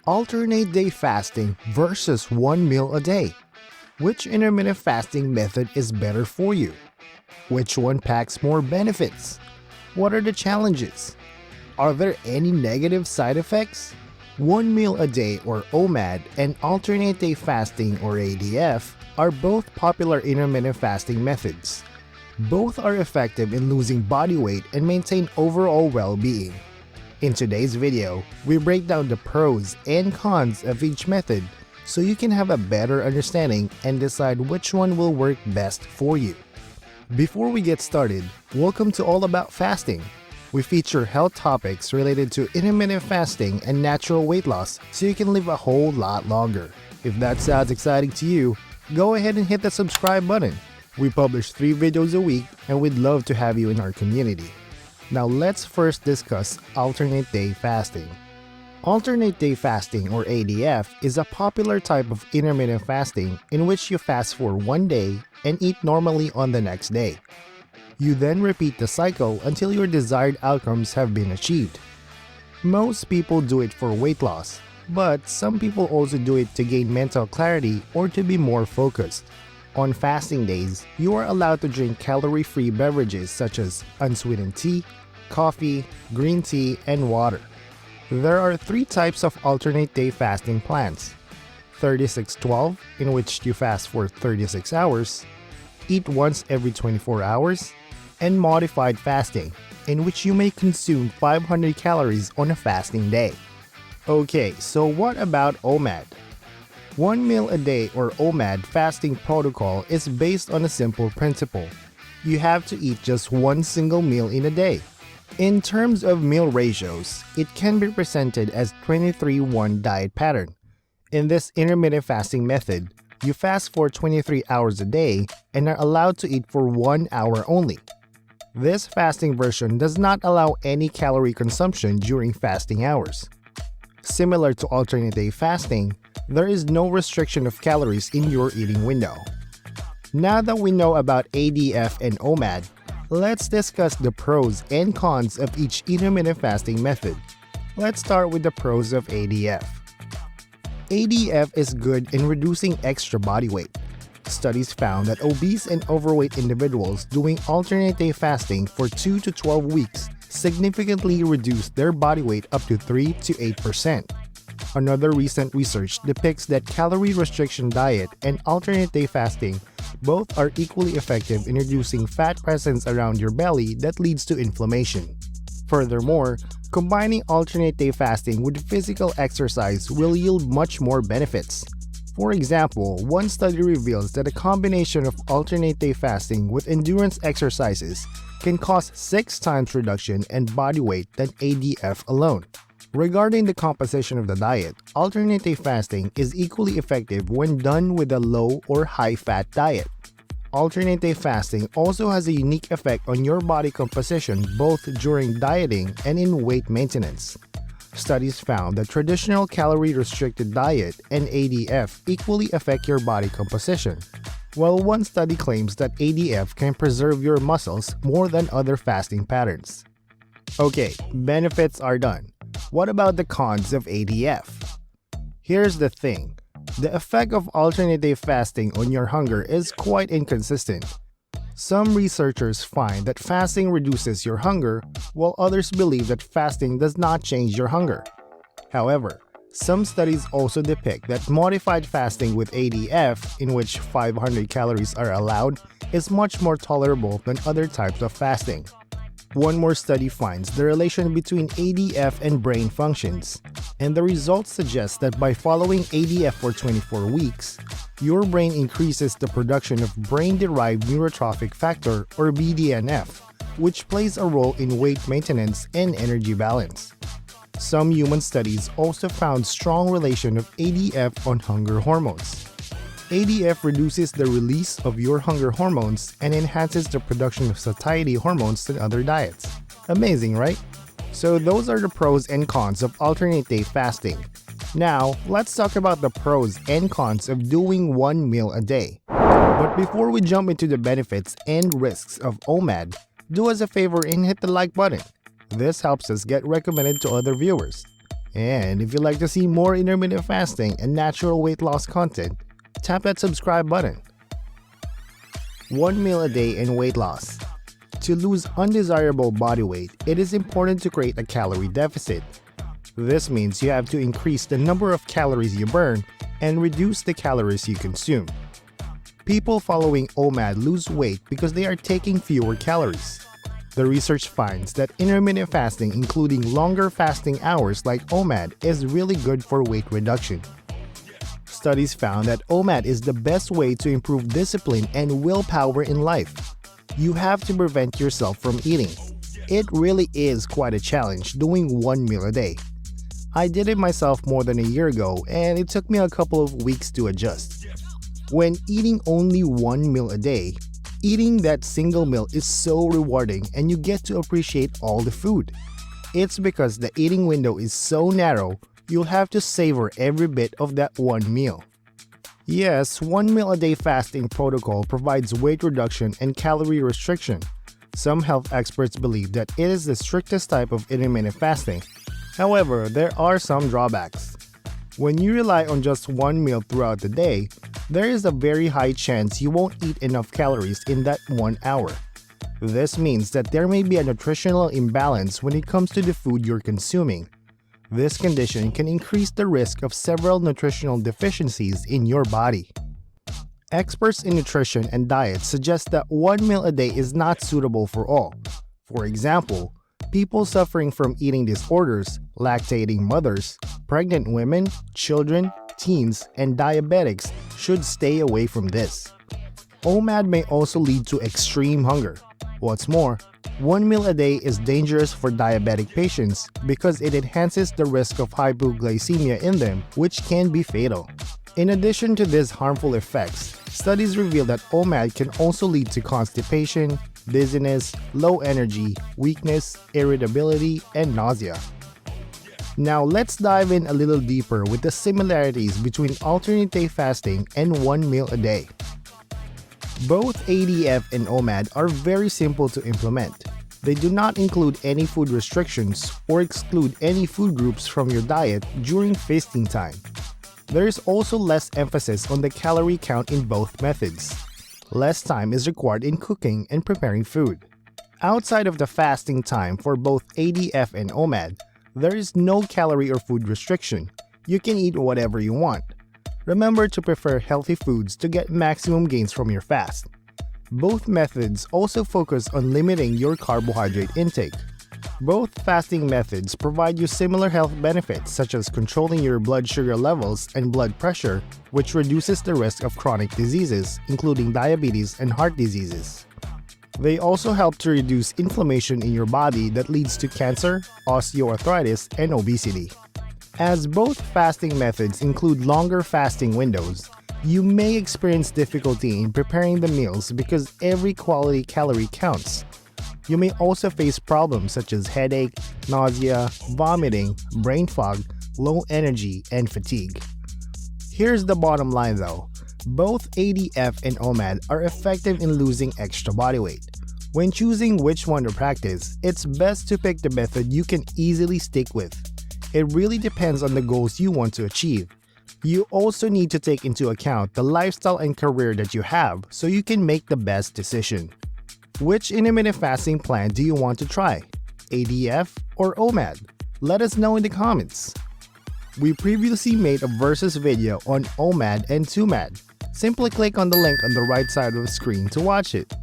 alternate day fasting versus one meal a day. Which intermittent fasting method is better for you? Which one packs more benefits? What are the challenges? Are there any negative side effects? One meal a day or OMAD and alternate day fasting or ADF are both popular intermittent fasting methods. Both are effective in losing body weight and maintain overall well-being. In today's video, we break down the pros and cons of each method so you can have a better understanding and decide which one will work best for you. Before we get started, welcome to All About Fasting. We feature health topics related to intermittent fasting and natural weight loss so you can live a whole lot longer. If that sounds exciting to you, go ahead and hit the subscribe button. We publish 3 videos a week and we'd love to have you in our community. Now let's first discuss alternate day fasting. Alternate day fasting or ADF is a popular type of intermittent fasting in which you fast for one day and eat normally on the next day. You then repeat the cycle until your desired outcomes have been achieved. Most people do it for weight loss, but some people also do it to gain mental clarity or to be more focused. On fasting days, you are allowed to drink calorie-free beverages such as unsweetened tea, coffee, green tea, and water. There are 3 types of alternate day fasting plans: 36-12, in which you fast for 36 hours, eat once every 24 hours, and modified fasting, in which you may consume 500 calories on a fasting day. Okay, so what about OMAD? One meal a day or OMAD fasting protocol is based on a simple principle. You have to eat just one single meal in a day. In terms of meal ratios, it can be presented as 23-1 diet pattern. In this intermittent fasting method, you fast for 23 hours a day and are allowed to eat for 1 hour only. This fasting version does not allow any calorie consumption during fasting hours. Similar to alternate day fasting, there is no restriction of calories in your eating window. Now that we know about ADF and OMAD, let's discuss the pros and cons of each intermittent fasting method. Let's start with the pros of ADF. ADF is good in reducing extra body weight. Studies found that obese and overweight individuals doing alternate day fasting for 2 to 12 weeks significantly reduced their body weight up to 3 to 8%. Another recent research depicts that calorie restriction diet and alternate day fasting both are equally effective in reducing fat presence around your belly that leads to inflammation. Furthermore, combining alternate day fasting with physical exercise will yield much more benefits. For example, one study reveals that a combination of alternate day fasting with endurance exercises can cause 6 times reduction in body weight than ADF alone. Regarding the composition of the diet, alternate day fasting is equally effective when done with a low or high-fat diet. Alternate day fasting also has a unique effect on your body composition both during dieting and in weight maintenance. Studies found that traditional calorie-restricted diet and ADF equally affect your body composition, while one study claims that ADF can preserve your muscles more than other fasting patterns. Okay, benefits are done. What about the cons of ADF? Here's the thing. The effect of alternate day fasting on your hunger is quite inconsistent. Some researchers find that fasting reduces your hunger, while others believe that fasting does not change your hunger. However, some studies also depict that modified fasting with ADF, in which 500 calories are allowed, is much more tolerable than other types of fasting. One more study finds the relation between ADF and brain functions, and the results suggest that by following ADF for 24 weeks, your brain increases the production of brain-derived neurotrophic factor or BDNF, which plays a role in weight maintenance and energy balance. Some human studies also found strong relation of ADF on hunger hormones. ADF reduces the release of your hunger hormones and enhances the production of satiety hormones than other diets. Amazing, right? So those are the pros and cons of alternate day fasting. Now, let's talk about the pros and cons of doing one meal a day. But before we jump into the benefits and risks of OMAD, do us a favor and hit the like button. This helps us get recommended to other viewers. And if you'd like to see more intermittent fasting and natural weight loss content, tap that subscribe button. 1 meal a day and weight loss. To lose undesirable body weight, it is important to create a calorie deficit. This means you have to increase the number of calories you burn and reduce the calories you consume. People following OMAD lose weight because they are taking fewer calories. The research finds that intermittent fasting, including longer fasting hours like OMAD, is really good for weight reduction. Studies found that OMAD is the best way to improve discipline and willpower in life. You have to prevent yourself from eating. It really is quite a challenge doing 1 meal a day. I did it myself more than a year ago, and it took me a couple of weeks to adjust. When eating only 1 meal a day, eating that single meal is so rewarding and you get to appreciate all the food. It's because the eating window is so narrow, you'll have to savor every bit of that one meal. Yes, 1 meal a day fasting protocol provides weight reduction and calorie restriction. Some health experts believe that it is the strictest type of intermittent fasting. However, there are some drawbacks. When you rely on just one meal throughout the day, there is a very high chance you won't eat enough calories in that 1 hour. This means that there may be a nutritional imbalance when it comes to the food you're consuming. This condition can increase the risk of several nutritional deficiencies in your body. Experts in nutrition and diet suggest that 1 meal a day is not suitable for all. For example, people suffering from eating disorders, lactating mothers, pregnant women, children, teens, and diabetics should stay away from this. OMAD may also lead to extreme hunger. What's more, 1 meal a day is dangerous for diabetic patients because it enhances the risk of hypoglycemia in them, which can be fatal. In addition to these harmful effects, studies reveal that OMAD can also lead to constipation, dizziness, low energy, weakness, irritability, and nausea. Now let's dive in a little deeper with the similarities between alternate day fasting and 1 meal a day. Both ADF and OMAD are very simple to implement. They do not include any food restrictions or exclude any food groups from your diet during feasting time. There is also less emphasis on the calorie count in both methods. Less time is required in cooking and preparing food. Outside of the fasting time for both ADF and OMAD, there is no calorie or food restriction. You can eat whatever you want. Remember to prefer healthy foods to get maximum gains from your fast. Both methods also focus on limiting your carbohydrate intake. Both fasting methods provide you similar health benefits such as controlling your blood sugar levels and blood pressure, which reduces the risk of chronic diseases, including diabetes and heart diseases. They also help to reduce inflammation in your body that leads to cancer, osteoarthritis, and obesity. As both fasting methods include longer fasting windows, you may experience difficulty in preparing the meals because every quality calorie counts. You may also face problems such as headache, nausea, vomiting, brain fog, low energy, and fatigue. Here's the bottom line though. Both ADF and OMAD are effective in losing extra body weight. When choosing which one to practice, it's best to pick the method you can easily stick with. It really depends on the goals you want to achieve. You also need to take into account the lifestyle and career that you have so you can make the best decision. Which intermittent fasting plan do you want to try? ADF or OMAD? Let us know in the comments. We previously made a versus video on OMAD and 2MAD. Simply click on the link on the right side of the screen to watch it.